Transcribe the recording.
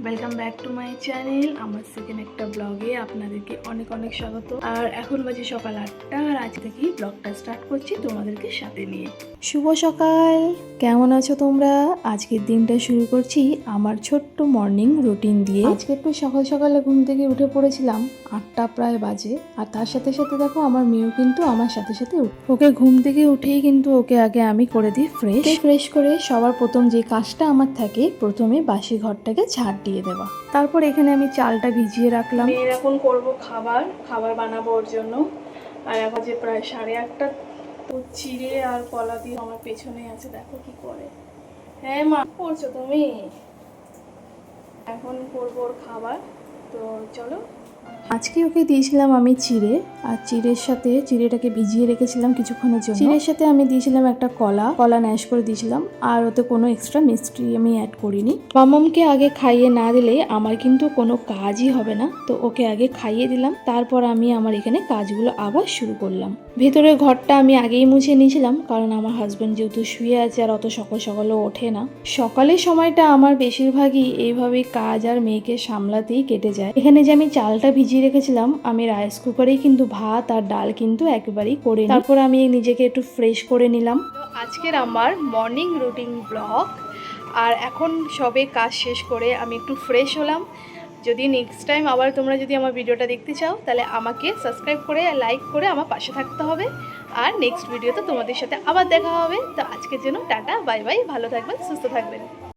Welcome back to my channel. আমার second একটা ব্লগে আপনাদেরকে অনেক অনেক স্বাগত। আর এখন বাজে সকাল 8টা, আর আজ থেকেই ব্লগটা স্টার্ট করছি তোমাদেরকে সাথে নিয়ে। শুভ সকাল, কেমন আছো তোমরা? আজকের দিনটা শুরু করছি আমার ছোট্ট মর্নিং রুটিন দিয়ে। আজকে একটু সকাল সকালে ঘুম থেকে উঠে পড়েছিলাম, 8টা প্রায় বাজে। আর তার সাথে সাথে দেখো আমার মেয়েও কিন্তু আমার সাথে সাথে ওকে ঘুম থেকে উঠেই কিন্তু ওকে আগে আমি করে দিই ফ্রেশ করে সবার প্রথম যে কাজটা আমার থাকে, প্রথমে বাসি ঘরটাকে ঝাড় দিয়ে দেওয়া। তারপর এখানে আমি চালটা ভিজিয়ে রাখলাম। মেয়ের এখন করবো খাবার বানাবো ওর জন্য। আর এখন যে প্রায় 8:30, তো চিড়ে আর কলা দিয়ে আমার পেছনে আছে, দেখো কি করে। হ্যাঁ মা, করছো তুমি? এখন করবো ওর খাবার, তো চলো। আজকে ওকে দিয়েছিলাম আমি চিড়ে, আর চিড়েটাকে ভিজিয়ে রেখেছিলাম কিছুক্ষণের জন্য। চিড়ের সাথে আমি দিয়েছিলাম একটা কলা ন্যাশ করে দিয়েছিলাম, আর ওতে কোনো এক্সট্রা মিষ্টি আমি অ্যাড করিনি। মামামকে আগে খাইয়ে না দিলে আমার কিন্তু কোনো কাজই হবে না, তো ওকে আগে খাইয়ে দিলাম, তারপর আমি আমার এখানে কাজগুলো আবার শুরু করলাম। ভেতরের ঘরটা আমি আগেই মুছে নিয়েছিলাম, কারণ আমার হাজব্যান্ড যেহেতু শুয়ে আছে আর অত সকাল সকালে ওঠে না। সকালের সময়টা আমার বেশিরভাগই এইভাবে কাজ আর মেয়েকে সামলাতেই কেটে যায়। এখানে যে আমি চালটা ভিজিয়ে রেখেছিলাম, আমি রাইস কুকারেই কিন্তু ভাত আর ডাল কিন্তু একেবারেই করে নিই। তারপর আমি নিজেকে একটু ফ্রেশ করে নিলাম। আজকের আমার মর্নিং রুটিন ব্লগ। আর এখন সবে কাজ শেষ করে আমি একটু ফ্রেশ হলাম। যদি নেক্সট টাইম আবার তোমরা যদি আমার ভিডিওটা দেখতে চাও, তাহলে আমাকে সাবস্ক্রাইব করে লাইক করে আমার পাশে থাকতে হবে। আর নেক্সট ভিডিওতে তোমাদের সাথে আবার দেখা হবে। তো আজকের জন্য টাটা, বাই বাই, ভালো থাকবেন, সুস্থ থাকবেন।